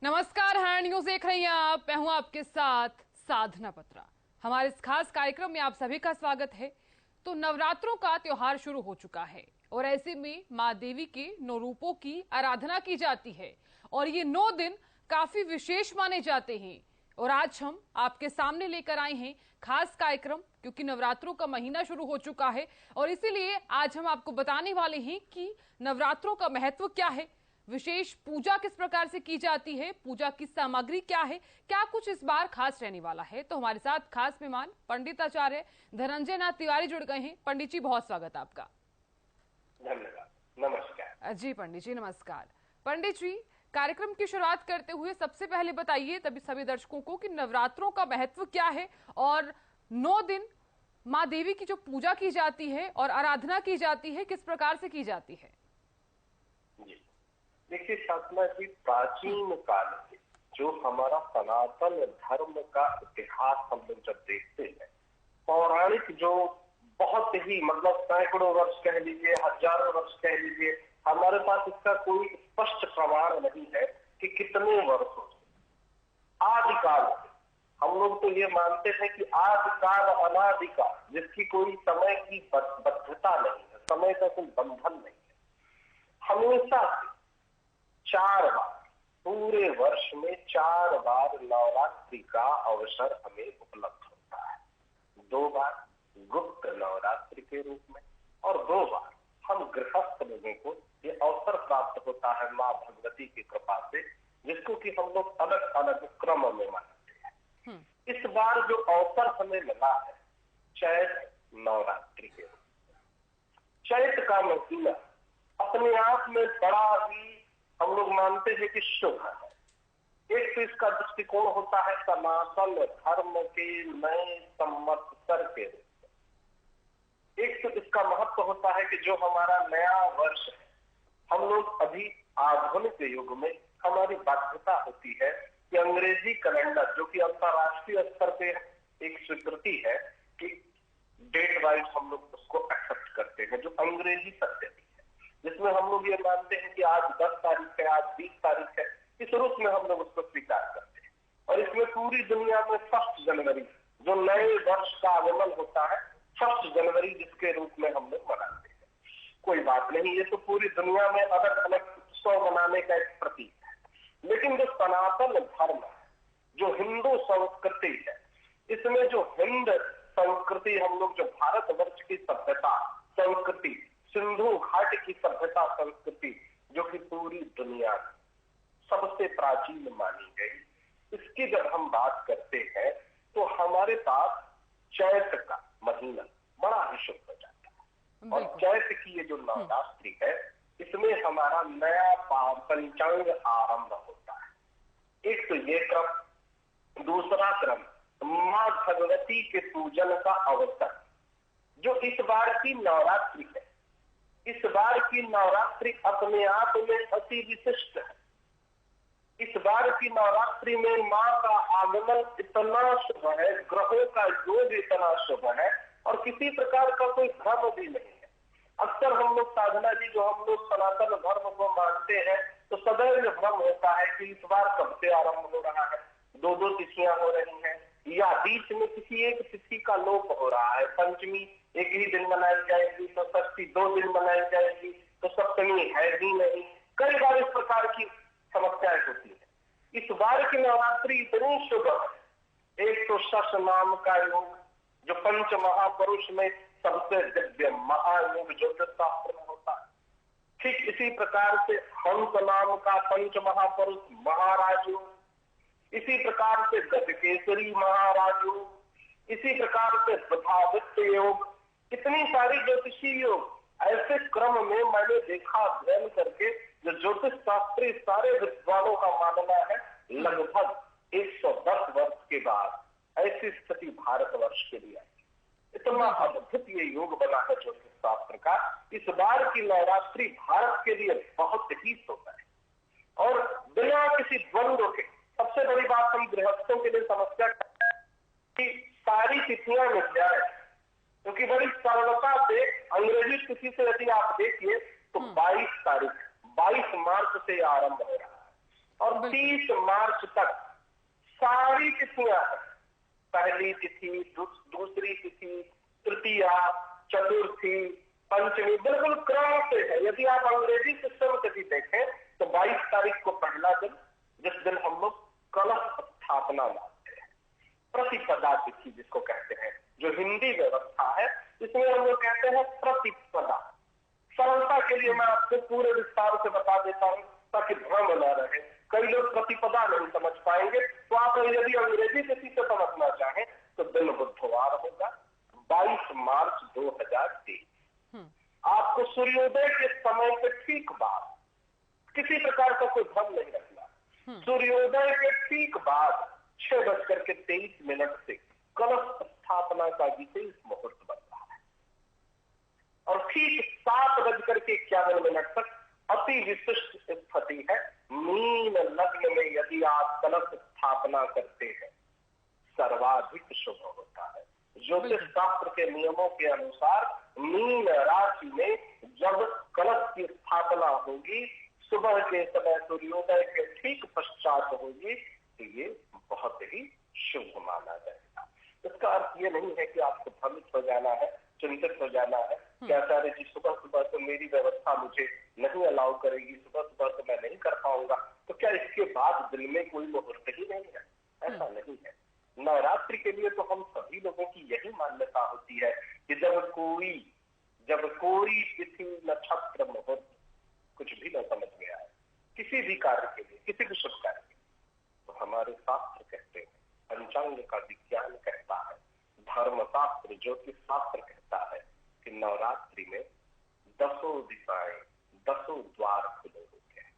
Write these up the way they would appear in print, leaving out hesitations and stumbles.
नमस्कार, hand news देख रही हैं आप। मैं हूं आपके साथ साधना पत्रा। हमारे इस खास कार्यक्रम में आप सभी का स्वागत है। तो नवरात्रों का त्योहार शुरू हो चुका है और ऐसे में मां देवी के 9 रूपों की आराधना की जाती है और ये 9 दिन काफी विशेष माने जाते हैं। और आज हम आपके सामने लेकर आए हैं खास कार्यक्रम, क्योंकि नवरात्रों का महीना शुरू हो चुका है और इसीलिए आज हम आपको बताने वाले हैं कि नवरात्रों का महत्व क्या है, विशेष पूजा किस प्रकार से की जाती है, पूजा की सामग्री क्या है, क्या कुछ इस बार खास रहने वाला है। तो हमारे साथ खास मेहमान पंडित आचार्य धनंजय नाथ तिवारी जुड़ गए हैं। पंडित जी, बहुत स्वागत आपका। धन्यवाद। नमस्कार जी पंडित जी, नमस्कार। पंडित जी, कार्यक्रम की शुरुआत करते हुए सबसे पहले बताइए तभी सभी दर्शकों को कि नवरात्रों का महत्व क्या है और 9 दिन माँ देवी की जो पूजा की जाती है और आराधना की जाती है, किस प्रकार से की जाती है। जी, देखिए साधना जी, प्राचीन काल से जो हमारा सनातन धर्म का इतिहास हम लोग जब देखते हैं, पौराणिक जो बहुत ही मतलब सैकड़ों वर्ष कह लीजिए, हजारों वर्ष कह लीजिए, हमारे पास इसका कोई स्पष्ट प्रमाण नहीं है कि कितने वर्षों से, आदिकाल से हम लोग तो ये मानते थे कि आदिकाल अनादिकाल, जिसकी कोई समय की बद्धता नहीं है, समय का कोई बंधन नहीं है, हमेशा से 4 बार पूरे वर्ष में 4 बार नवरात्रि का अवसर हमें उपलब्ध होता है। 2 बार गुप्त नवरात्रि के रूप में और 2 बार हम गृहस्थ लोगों को ये अवसर प्राप्त होता है माँ भगवती की कृपा से, जिसको कि हम लोग अलग अलग क्रम में मानते हैं। इस बार जो अवसर हमें मिला है चैत नवरात्रि के रूप में। चैत का महीना अपने आप में बड़ा ही हम लोग मानते हैं कि शुभ है। एक तो इसका दृष्टिकोण होता है सनातन धर्म के नए संवत्सर के रूप में। एक तो इसका महत्व होता है कि जो हमारा नया वर्ष है, हम लोग अभी आधुनिक युग में हमारी बाध्यता होती है कि अंग्रेजी कैलेंडर, जो कि अंतरराष्ट्रीय स्तर पे एक स्वीकृति है कि डेट वाइज हम लोग उसको एक्सेप्ट करते हैं, जो अंग्रेजी पद्धति है, जिसमें हम लोग ये मानते हैं कि आज 10 तारीख है, आज 20 तारीख है, इस रूप में हम लोग उसको स्वीकार करते हैं। और इसमें पूरी दुनिया में 1 जनवरी जो नए वर्ष का आगमन होता है, 1 जनवरी जिसके रूप में हम लोग मनाते हैं। कोई बात नहीं, ये तो पूरी दुनिया में अलग अलग उत्सव मनाने का एक प्रतीक है। लेकिन जो सनातन धर्म है, जो हिंदू संस्कृति है, इसमें जो हिंद संस्कृति हम लोग, जो भारतवर्ष की सभ्यता संस्कृति, सिंधु घाट की सभ्यता संस्कृति, जो कि पूरी दुनिया में सबसे प्राचीन मानी गई, इसकी जब हम बात करते हैं तो हमारे पास चैत का महीना बड़ा ही शुभ हो जाता है। और चैत की ये जो नवरात्रि है, इसमें हमारा नया पंचांग आरंभ होता है। एक तो ये क्रम, दूसरा क्रम माँ भगवती के पूजन का अवसर, जो इस बार की नवरात्रि है। इस बार की नवरात्रि अपने आप में अति विशिष्ट है। इस बार की नवरात्रि में माँ का आगमन इतना शुभ है, ग्रहों का योग इतना शुभ है और किसी प्रकार का कोई भ्रम भी नहीं है। अक्सर हम लोग साधना जी, जो हम लोग सनातन धर्म को मानते हैं, तो सदैव भ्रम होता है कि इस बार कब से आरंभ हो रहा है, 2-2 तिथियां हो रही हैं, या बीच में किसी एक तिथि का लोप हो रहा है। पंचमी एक ही दिन मनाई जाएगी, तो षष्ठी 2 दिन मनाई जाएगी, तो सप्तमी है ही नहीं। कई बार इस प्रकार की समस्याएं होती है। इस बार की नवरात्रि इतनी शुभ है। एक तो शश नाम का योग, जो पंच महापुरुष में सबसे दिव्य महायोग ज्योतिष शास्त्र में होता है। ठीक इसी प्रकार से हंस नाम का पंच महापुरुष महाराज योग, इसी प्रकार से गजकेसरी महाराज योग, इसी प्रकार से बुधादित्य योग, इतनी सारी ज्योतिषी योग। ऐसे क्रम में मैंने देखा अध्ययन करके, जो ज्योतिष शास्त्री सारे विद्वानों का मानना है, लगभग 110 वर्ष के बाद ऐसी स्थिति भारतवर्ष के लिए आई। इतना अद्भुत ये योग बना है ज्योतिष शास्त्र का। इस बार की नवरात्रि भारत के लिए बहुत ही शुभ है और बिना किसी द्वंद्व के। सबसे बड़ी बात हम गृहस्थों के लिए समस्या कि सारी तिथियां मिल जाए, क्योंकि बड़ी सरलता से अंग्रेजी तिथि से यदि आप देखिए तो 22 तारीख 22 मार्च से आरंभ हो रहा है और 30 मार्च तक सारी तिथियां हैं। पहली तिथि, दूसरी तिथि, तृतीया, चतुर्थी, पंचमी, बिल्कुल क्रम से है। यदि आप अंग्रेजी सिस्टम से भी देखें तो 22 तारीख को पहला दिन, जिस दिन हम लोग कलश स्थापना मानते हैं, प्रतिपदा तिथि जिसको कहते हैं, जो हिंदी व्यवस्था है इसमें हम लोग कहते हैं प्रतिपदा। सरलता के लिए मैं आपको पूरे विस्तार से बता देता हूं ताकि भ्रम न रहे। कई लोग प्रतिपदा नहीं समझ पाएंगे, तो आप यदि अंग्रेजी तिथि से समझना चाहें तो दिन बुधवार होगा, 22 मार्च 2023। आपको सूर्योदय के समय के ठीक बाद, किसी प्रकार का कोई भ्रम नहीं रखना, सूर्योदय के ठीक बाद 6:23 से कलश स्थापना का विशेष मुहूर्त बन रहा है और ठीक 7:51 तक अति विशिष्ट स्थिति है। मीन लग्न में यदि आप कलश स्थापना करते हैं सर्वाधिक शुभ होता है। ज्योतिष शास्त्र के नियमों के अनुसार मीन राशि में जब कलश की स्थापना होगी, सुबह के समय सूर्योदय के ठीक पश्चात होगी, तो ये बहुत ही शुभ माना जाएगा। इसका अर्थ ये नहीं है कि आपको भ्रमित हो जाना है, चिंतित हो जाना है कि आचार्य जी सुबह सुबह तो मेरी व्यवस्था मुझे नहीं अलाउ करेगी, सुबह सुबह तो मैं नहीं कर पाऊंगा, तो क्या इसके बाद दिन में कोई मुहूर्त ही नहीं है? ऐसा नहीं है। नवरात्रि के लिए तो हम सभी लोगों की यही मान्यता होती है कि जब कोई तिथि, नक्षत्र, मुहूर्त कुछ भी न समझ में आए किसी भी कार्य के लिए, किसी भी शुभ कार्य के लिए, तो हमारे शास्त्र कहते हैं, पंचांग का विज्ञान कहता है, धर्मशास्त्र, ज्योतिष शास्त्र कहता है कि नवरात्रि में 10 दिशाएं, 10 द्वार खुले होते हैं।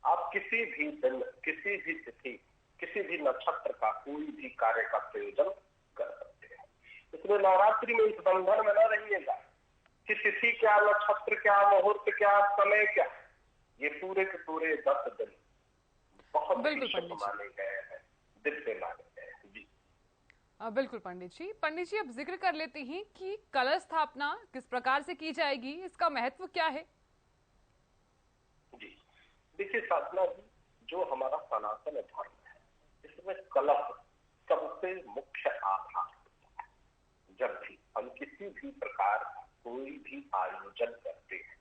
आप किसी भी दिन, किसी भी तिथि, किसी भी नक्षत्र का कोई भी कार्य का प्रयोजन कर सकते हैं। इसलिए नवरात्रि में इस बंधन में न रहिएगा कि तिथि क्या, नक्षत्र क्या, मुहूर्त क्या, समय क्या। ये पूरे के पूरे 10 दिन बहुत ही शुभ माने गए हैं, दिव्य माने गए हैं। जी बिल्कुल पंडित जी, अब जिक्र कर लेते हैं कि कलश स्थापना किस प्रकार से की जाएगी, इसका महत्व क्या है? जी देखिए साधना जी, जो हमारा सनातन धर्म है इसमें कलश सबसे मुख्य आधार होता है। जब भी हम किसी भी प्रकार का कोई भी आयोजन करते हैं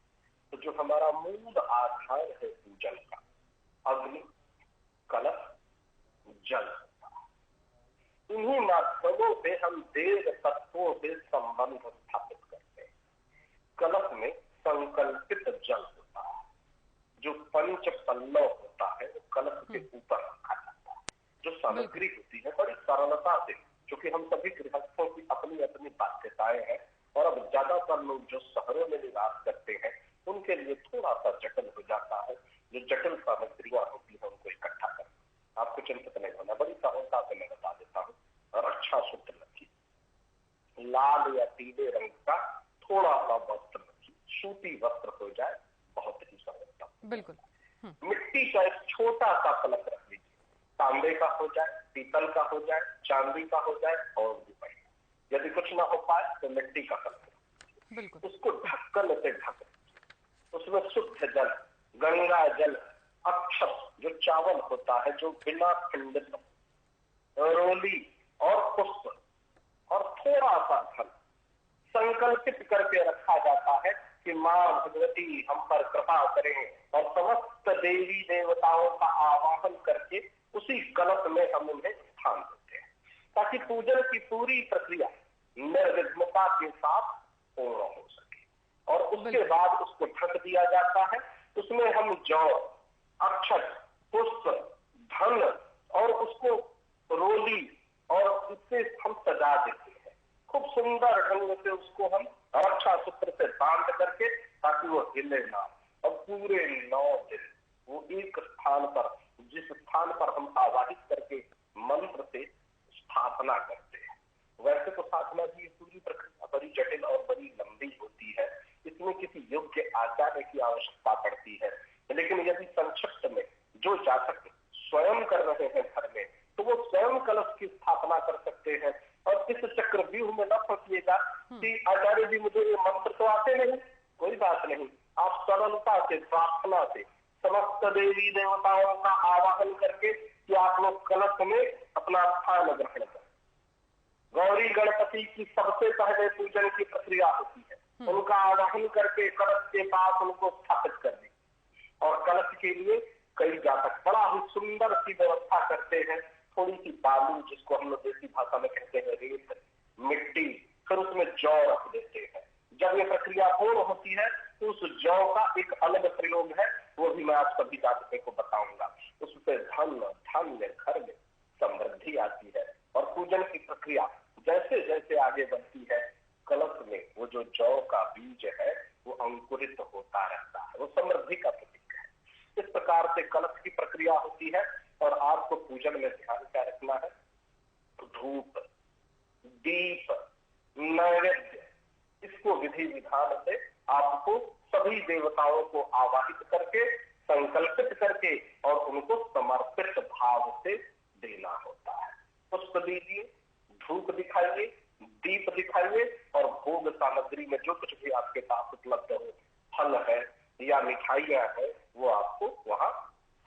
तो जो हमारा मूल आधार है पूजन का, अग्नि, कलश, जल, इन्हीं माध्यमों से हम देव तत्वों से संबंध स्थापित करते हैं। कलश में संकल्पित जल होता है, जो पंच पल्लव होता है वो कलश के ऊपर रखा जाता है। जो सामग्री होती है बड़ी सरलता से, क्योंकि हम सभी गृहस्थों की अपनी अपनी बाध्यताएं हैं और अब ज्यादातर लोग जो शहरों में निवास करते हैं उनके लिए थोड़ा सा जटिल हो जाता है। जो जटिल सामग्रियां होती है उनको इकट्ठा करना, आपको चिंतित नहीं होना, बड़ी सरलता से मैं बता देता हूँ। रक्षा सूत्र रखिए, लाल या पीले रंग का थोड़ा सा वस्त्र रखिए, सूती वस्त्र हो जाए, बहुत ही सरलता। बिल्कुल। मिट्टी का एक छोटा सा फलक रख लीजिए, तांबे का हो जाए, पीतल का हो जाए, चांदी का हो जाए और भी बढ़िया। यदि कुछ ना हो पाए तो मिट्टी का फलक, बिल्कुल, उसको ढक्कन से ढक, उसमें शुद्ध जल, गंगा जल, अक्षत जो चावल होता है जो बिना खंडित, रोली और पुष्प और थोड़ा सा धन संकल्पित करके रखा जाता है कि मां भगवती हम पर कृपा करें और समस्त देवी देवताओं का आवाहन करके उसी कलश में हम उन्हें स्थान देते हैं ताकि पूजन की पूरी प्रक्रिया निर्विघ्नता के साथ पूर्ण हो सके। और उसके बाद उसको ढक दिया जाता है। उसमें हम जौ, अक्षत, पुष्प, धन और उसको रोली और इससे हम सजा देते हैं। खूब सुंदर ढंग से उसको हम रक्षा सूत्र से बांध करके ताकि वो हिले ना, और पूरे 9 दिन वो एक स्थान पर, जिस स्थान पर हम आवाहित करके मंत्र से स्थापना करते हैं। वैसे तो साधना की पूरी प्रक्रिया बड़ी जटिल और बड़ी लंबी होती है, इसमें किसी योग्य आचार्य की आवश्यकता पड़ती है, लेकिन यदि संक्षिप्त में जो जातक स्वयं कर रहे हैं घर में तो वो स्वयं कलश की स्थापना कर सकते हैं। और इस चक्रव्यूह में न फंसिएगा कि आचार्य जी मुझे ये मंत्र तो आते नहीं, कोई बात नहीं, आप सरलता से, प्रार्थना से समस्त देवी देवताओं का आवाहन करके कि आप लोग कलश में अपना स्थान ग्रहण करें। गौरी गणपति की सबसे पहले पूजन की प्रक्रिया होती है, उनका आवाहन करके कलश के पास उनको स्थापित कर दें। और कलश के लिए कई जातक बड़ा ही सुंदर सी व्यवस्था करते हैं। थोड़ी सी बालू, जिसको हम लोग देसी भाषा में कहते हैं रेत, मिट्टी, फिर उसमें जौ रख देते हैं। जब ये प्रक्रिया पूर्ण होती है तो उस जौ का एक अलग प्रयोग है, वो भी मैं आप सभी जातकों को बताऊंगा। उससे धन धान्य घर में समृद्धि आती है। और पूजन की प्रक्रिया जैसे जैसे आगे बढ़ती है, कलश में वो जो जौ का बीज है वो अंकुरित होता रहता है, वो समृद्धि का प्रतीक है। इस प्रकार से कलश की प्रक्रिया होती है। और आपको पूजन में ध्यान क्या रखना है? धूप, दीप, नैवेद्य, इसको विधि विधान से आपको सभी देवताओं को आवाहित करके, संकल्पित करके और उनको समर्पित भाव से देना होता है। पुष्प दीजिए, धूप दिखाइए, दीप दिखाइए और भोग सामग्री में जो कुछ भी आपके पास उपलब्ध हो, फल है या मिठाइयां है, वो आपको वहां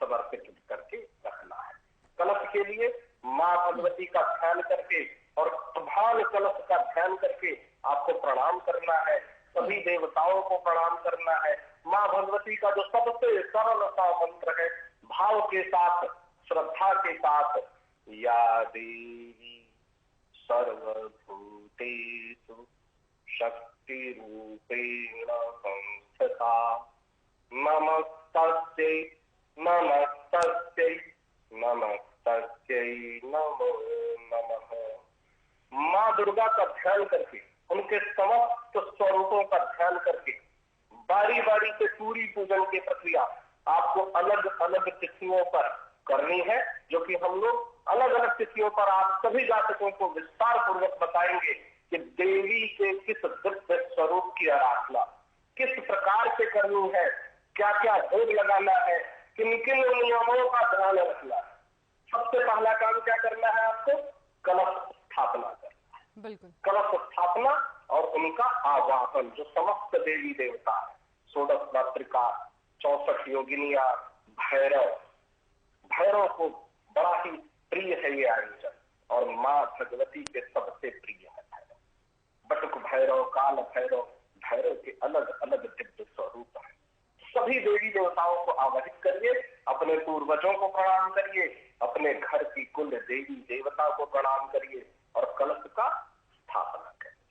समर्पित करके रखना है। कलश के लिए माँ भगवती का ध्यान करके और प्रधान कलश का ध्यान करके आपको प्रणाम करना है। सभी देवताओं को प्रणाम करना है। माँ भगवती का जो सबसे सरल सा मंत्र है, भाव के साथ, श्रद्धा के साथ, या देवी सर्वभूतेषु शक्ति रूपेण संस्थिता नमस्तस्यै नमस्तस्यै नमस्तस्यै नमो नमः। माँ दुर्गा का ध्यान करके, उनके समस्त स्वरूपों का ध्यान करके बारी बारी से पूरी पूजन की प्रक्रिया आपको अलग अलग तिथियों पर करनी है, जो कि हम लोग अलग अलग तिथियों पर आप सभी जातकों को विस्तार पूर्वक बताएंगे कि देवी के किस दिव्य स्वरूप की आराधना किस प्रकार से करनी है, क्या क्या भोग लगाना है, किन किन नियमों का ध्यान रखना है। सबसे पहला काम क्या करना है? आपको कलश स्थापना करना है। बिल्कुल। कलश स्थापना और उनका आवाहन, जो समस्त देवी देवता है, षोडश मातृका, 64 योगिनिया, भैरव, भैरव को बड़ा ही प्रिय है ये आयोजन और माँ भगवती के सबसे प्रिय है भैरव। बटुक भैरव, काल भैरव, भैरव के अलग अलग दिव्य स्वरूप है। सभी देवी देवताओं को आवाहित करिए, अपने पूर्वजों को प्रणाम करिए, अपने घर की कुल देवी देवता को प्रणाम करिए और कलश का स्थापना करिए।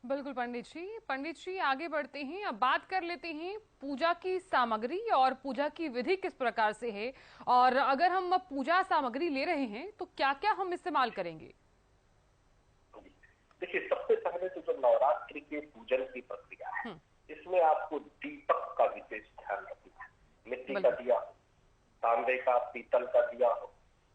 बिल्कुल पंडित जी आगे बढ़ते हैं। अब बात कर लेते हैं पूजा की सामग्री और पूजा की विधि किस प्रकार से है, और अगर हम पूजा सामग्री ले रहे हैं तो क्या क्या हम इस्तेमाल करेंगे? देखिए, सबसे पहले तो जो नवरात्रि के पूजन की प्रक्रिया है, इसमें आपको दीपक का विशेष ध्यान रखना है। मिट्टी का दिया हो, तांबे का, पीतल का दिया हो,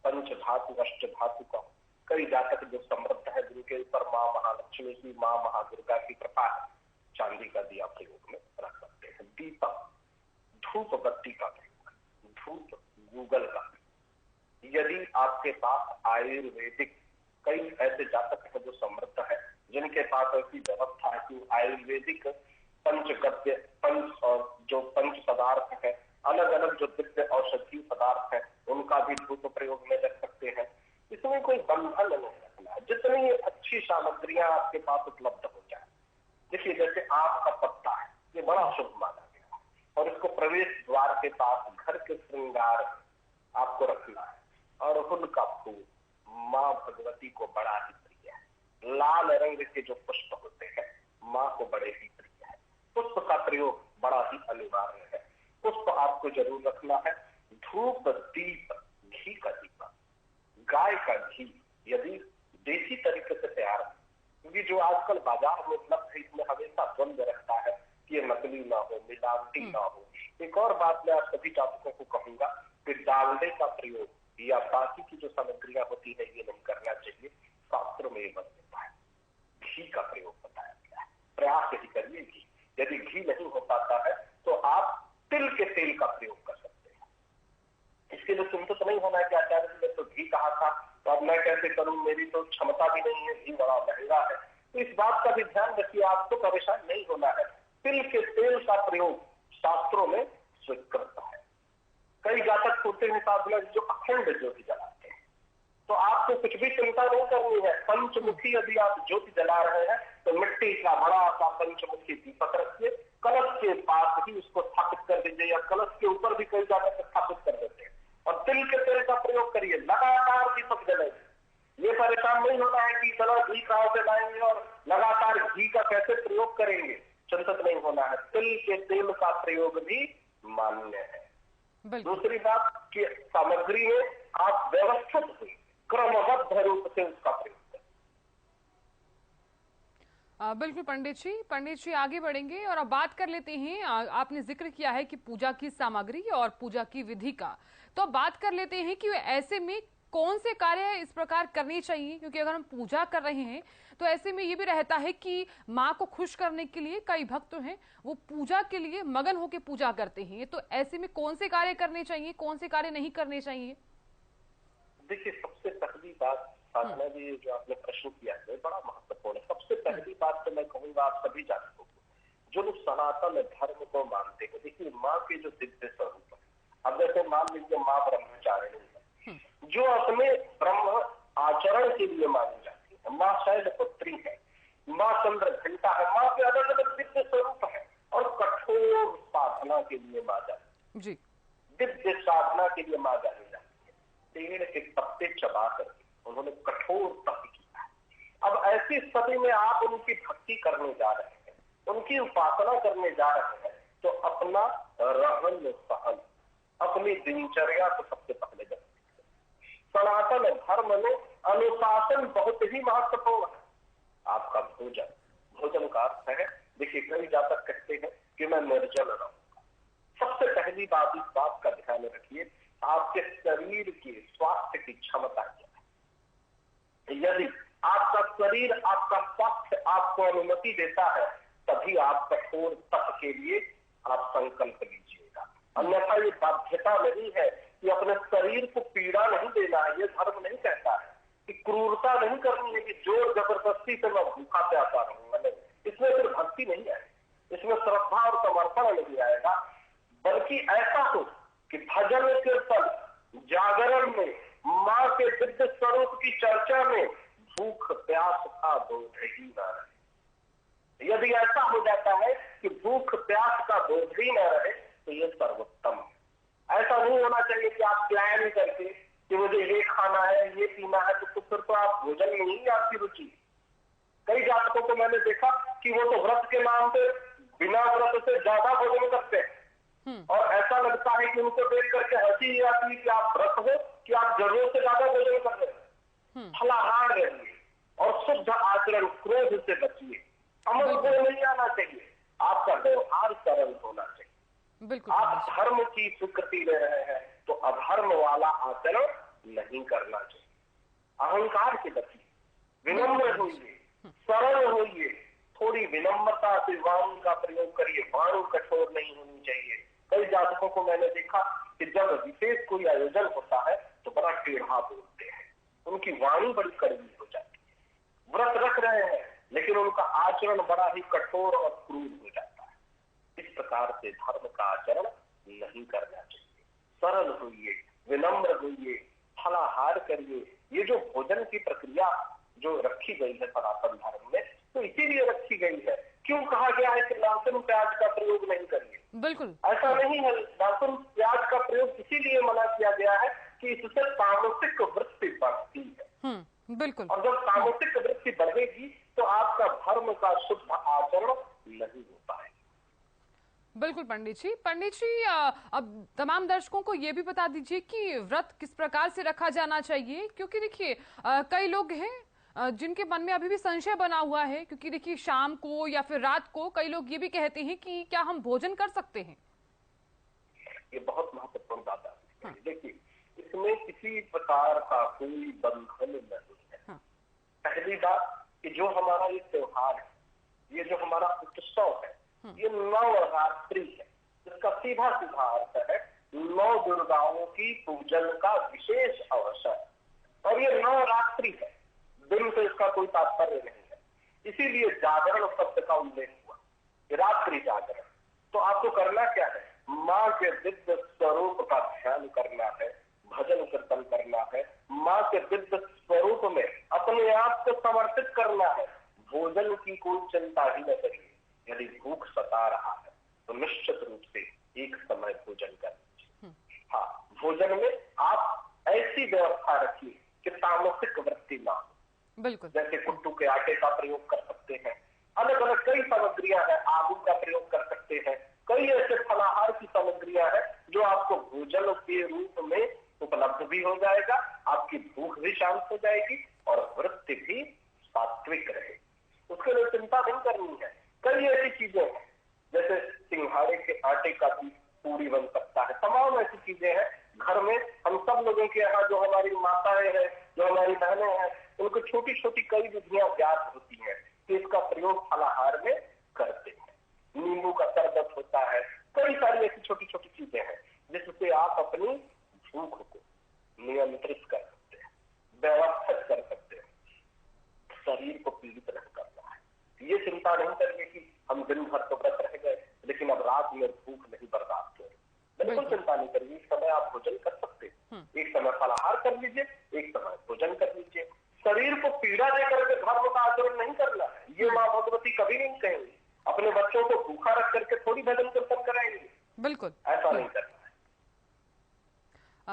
पंच धातु, अष्ट धातु का हो। कई जातक जो समृद्ध है, जिनके ऊपर माँ महालक्ष्मी की, माँ महादुर्गा की कृपा है, चांदी का दिया प्रयोग में रख सकते हैं। दीपक, धूप बत्ती का प्रयोग, धूप गूगल का। यदि आपके पास आयुर्वेदिक, कई ऐसे जातक हैं जो समृद्ध है, जिनके पास ऐसी व्यवस्था है कि आयुर्वेदिक पंचगद्य, पंच और जो पंच पदार्थ है, अलग अलग जो दिव्य औषधीय पदार्थ है, उनका भी धूप प्रयोग में रख सकते हैं। इसमें कोई बंधन नहीं रखना है, जितनी अच्छी सामग्रियां आपके पास उपलब्ध हो जाए। देखिए, जैसे आम का पत्ता है, ये बड़ा शुभ माना गया है और इसको प्रवेश द्वार के पास घर के श्रृंगार आपको रखना है। अड़हुल का फूल माँ भगवती को बड़ा ही प्रिय है। लाल रंग के जो पुष्प होते हैं, माँ को बड़े ही प्रिय है। पुष्प का प्रयोग बड़ा ही अनिवार्य है। पुष्प आपको जरूर रखना है। धूप, दीप, घी का दीपक, गाय का घी, यदि देसी तरीके से तैयार, क्योंकि जो आजकल बाजार में उपलब्ध है, इसमें हमेशा द्वंद्व रहता है कि ये नकली ना हो, मिलावटी ना हो। एक और बात मैं आप सभी जातकों को कहूंगा कि डालडे का प्रयोग या बाकी की जो सामग्रियां होती है, ये नहीं करना चाहिए। शास्त्रों में ये बन देता है। घी का प्रयोग बताया गया है, प्रयास ही करिए घी। यदि घी नहीं हो पाता है तो आप तिल के तेल का प्रयोग कर सकते हैं। इसके लिए चिंतित नहीं होना है कि आचार्य जी ने तो घी कहा था, तो अब मैं कैसे करूं, मेरी तो क्षमता भी नहीं है, घी बड़ा महंगा है। तो इस बात का भी ध्यान रखिए, आपको परेशान नहीं होना है। तिल के तेल का प्रयोग शास्त्रों में स्वीकृत है। दूसरे में साधना जो अखंड ज्योति जलाते हैं। तो आपको कुछ भी चिंता नहीं करनी है। पंचमुखी यदि आप ज्योति जला रहे हैं तो मिट्टी का बड़ा सा पंचमुखी दीपक रखिए, कलश के पास ही उसको स्थापित कर दीजिए, या कलश के ऊपर भी कई जगह स्थापित कर देते हैं, और तिल के तेल का प्रयोग करिए, लगातार दीपक जलाइए। ये परेशान नहीं होना है कि चलो घी कहां से लाएंगे और लगातार घी का कैसे प्रयोग करेंगे, चिंतित नहीं होना है। तिल के तेल का प्रयोग भी मान्य है। दूसरी बात कि सामग्री में आप व्यवस्थित हुई क्रमबद्ध रूप से उसका प्रयोग करें। बिल्कुल पंडित जी आगे बढ़ेंगे और अब बात कर लेते हैं। आपने जिक्र किया है कि पूजा की सामग्री और पूजा की विधि का, तो अब बात कर लेते हैं कि ऐसे में कौन से कार्य इस प्रकार करनी चाहिए, क्योंकि अगर हम पूजा कर रहे हैं तो ऐसे में ये भी रहता है कि माँ को खुश करने के लिए कई भक्त हैं वो पूजा के लिए मगन होकर पूजा करते हैं, तो ऐसे में कौन से कार्य करने चाहिए, कौन से कार्य नहीं करने चाहिए? देखिए, सबसे पहली बात साधना जी जो आपने प्रश्न किया है बड़ा महत्वपूर्ण है। सबसे पहली बात तो मैं कहूंगा आप सभी जातकों को, जो लोग सनातन धर्म को मानते हैं, देखिए माँ के जो दिव्य स्वरूप है, अब जैसे मान लीजिए माँ ब्रह्मचारिणी है, जो अपने ब्रह्म आचरण के लिए मानी जाती है, माँ शैलपुत्री है, माँ चंद्र घंटा है, माँ के अलग अलग दिव्य स्वरूप है, और कठोर साधना के लिए माँ जाती है, दिव्य साधना के लिए माँ जानी जाती है। पेड़ के पत्ते चबा करके उन्होंने कठोर तप किया है। अब ऐसी स्थिति में आप उनकी भक्ति करने जा रहे हैं, उनकी उपासना करने जा रहे हैं, तो अपना रहन सहन, अपनी दिनचर्या को सबसे पहले जब सनातन धर्म में अनुशासन बहुत ही महत्वपूर्ण है। आपका भोजन का अर्थ है, देखिए कई जातक कहते हैं कि मैं निर्जल रहूंगा। सबसे पहली बात इस बात का ध्यान रखिए, आपके शरीर के स्वास्थ्य की क्षमता क्या है। यदि आपका शरीर, आपका स्वास्थ्य आपको अनुमति देता है, तभी आप कठोर तप के लिए आप संकल्प लीजिएगा। अन्यथा ये बाध्यता नहीं है कि अपने शरीर को पीड़ा नहीं देना है। ये धर्म नहीं कहता है कि क्रूरता नहीं करनी है कि जोर जबरदस्ती से मैं भूखा प्यासा रहूंगा, नहीं। इसमें फिर भक्ति नहीं आएगी, इसमें श्रद्धा और समर्पण नहीं आएगा, बल्कि ऐसा हो कि भजन कीर्तन जागरण में माँ के दिव्य स्वरूप की चर्चा में भूख प्यास का बोध ही न रहे। यदि ऐसा हो जाता है कि भूख प्यास का बोध ही न रहे तो ये सर्वोत्तम है। ऐसा नहीं होना चाहिए कि आप प्लान करके कि मुझे ये खाना है, ये पीना है, तो फिर तो आप भोजन में नहीं आपकी रुचि। कई जातकों को मैंने देखा कि वो तो व्रत के नाम पे बिना व्रत से ज्यादा भोजन करते हैं, और ऐसा लगता है कि उनको देख करके हंसी आती है कि आप व्रत हो कि आप जरूरत से ज्यादा भोजन कर रहे हैं। फलाहार रहिए और शुद्ध आचरण, क्रोध से बचिए, अमल को नहीं आना चाहिए, आपका व्यवहार सरल होना चाहिए। आप धर्म की स्वीकृति ले रहे हैं तो अधर्म वाला आचरण नहीं करना चाहिए। अहंकार से बचिए, विनम्र होइए, सरल होइए, थोड़ी विनम्रता से वाणी का प्रयोग करिए, वाणी कठोर नहीं होनी चाहिए। कई जातकों को मैंने देखा कि जब विशेष कोई आयोजन होता है तो बड़ा टेढ़ा बोलते हैं, उनकी वाणी बड़ी कड़वी हो जाती है। व्रत रख रहे हैं लेकिन उनका आचरण बड़ा ही कठोर और क्रूर हो जाता है। इस प्रकार से धर्म का आचरण नहीं करना चाहिए। सरल होइए, विनम्र होइए, फलाहार करिए। ये जो भोजन की प्रक्रिया जो रखी गई है सनातन धर्म में, तो इसीलिए रखी गई है। क्यों कहा गया है कि लहसुन प्याज का प्रयोग नहीं करिए? बिल्कुल ऐसा नहीं है। लहसुन प्याज का प्रयोग इसीलिए मना किया गया है कि इससे तामसिक वृत्ति बढ़ती है। बिल्कुल। और जब तामसिक वृत्ति बढ़ेगी तो आपका धर्म का शुद्ध आचरण नहीं हो पाएगा। बिल्कुल पंडित जी, अब तमाम दर्शकों को ये भी बता दीजिए कि व्रत किस प्रकार से रखा जाना चाहिए, क्योंकि देखिए कई लोग हैं जिनके मन में अभी भी संशय बना हुआ है, क्योंकि देखिए शाम को या फिर रात को कई लोग ये भी कहते हैं कि क्या हम भोजन कर सकते हैं? ये बहुत महत्वपूर्ण बात है। देखिए, इसमें किसी प्रकार का कोई बंधन नहीं है। पहली बात कि जो हमारा ये त्योहार है, ये जो हमारा उत्सव है, ये नवरात्रि है, जिसका सीधा सीधा अर्थ है नौ दुर्गाओं की पूजन का विशेष अवसर, और ये नवरात्रि है, दिन से इसका कोई तात्पर्य नहीं है। इसीलिए जागरण शब्द का उल्लेख हुआ, रात्रि जागरण। तो आपको करना क्या है? माँ के दिव्य स्वरूप का ध्यान ध्यान करना है, भजन कीर्तन करना है, माँ के दिव्य स्वरूप में अपने आप को समर्पित करना है। भोजन की कोई चिंता ही न करिए। यदि भूख सता रहा है तो निश्चित रूप से एक समय भोजन कर लीजिए। हाँ, भोजन में आप ऐसी व्यवस्था रखिए कि तामसिक वृत्ति ना हो। बिल्कुल। जैसे कुट्टू के आटे का प्रयोग कर सकते हैं, अलग अलग कई सामग्रियां हैं, आलू का प्रयोग कर सकते हैं, कई ऐसे फलाहार की सामग्रियां हैं जो आपको भोजन के रूप में उपलब्ध भी हो जाएगा, आपकी भूख भी शांत हो जाएगी और वृत्ति भी सात्विक रहेगी। उसके लिए चिंता नहीं करनी है। कई ऐसी चीजें हैं, जैसे सिंघाड़े के आटे का भी पूरी बन सकता है। तमाम ऐसी चीजें हैं घर में। हम सब लोगों के यहाँ, जो हमारी माताएं हैं, जो हमारी बहनें हैं, उनको छोटी छोटी कई विधियां ज्ञात होती हैं कि इसका प्रयोग फलाहार में करते हैं। नींबू का शरबत होता है, कई सारी ऐसी छोटी छोटी चीजें हैं जिससे आप अपनी भूख को नियंत्रित कर सकते हैं, व्यवस्थित कर सकते हैं, शरीर को पीड़ित नहीं करना है। ये चिंता नहीं करनी कि हम दिन भर तो व्रत रह गए लेकिन अब रात में भूख नहीं बर्दाश्त हो रही। बिल्कुल चिंता नहीं करिए। एक समय आप भोजन कर सकते हैं, एक समय फलाहार कर लीजिए, एक समय भोजन कर लीजिए। शरीर को पीड़ा देकर के धर्म का आचरण नहीं करना है। ये माँ भगवती कभी नहीं कहेंगी। अपने बच्चों को भूखा रख करके थोड़ी भजन कीर्तन कराएंगे। बिल्कुल, ऐसा नहीं करना है।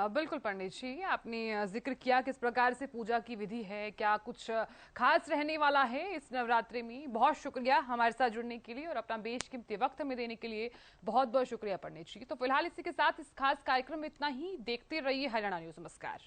बिल्कुल पंडित जी, आपने जिक्र किया किस प्रकार से पूजा की विधि है, क्या कुछ खास रहने वाला है इस नवरात्रि में। बहुत शुक्रिया हमारे साथ जुड़ने के लिए और अपना बेशकीमती वक्त हमें देने के लिए। बहुत बहुत शुक्रिया पंडित जी। तो फिलहाल इसी के साथ इस खास कार्यक्रम में इतना ही। देखते रहिए हरियाणा न्यूज। नमस्कार।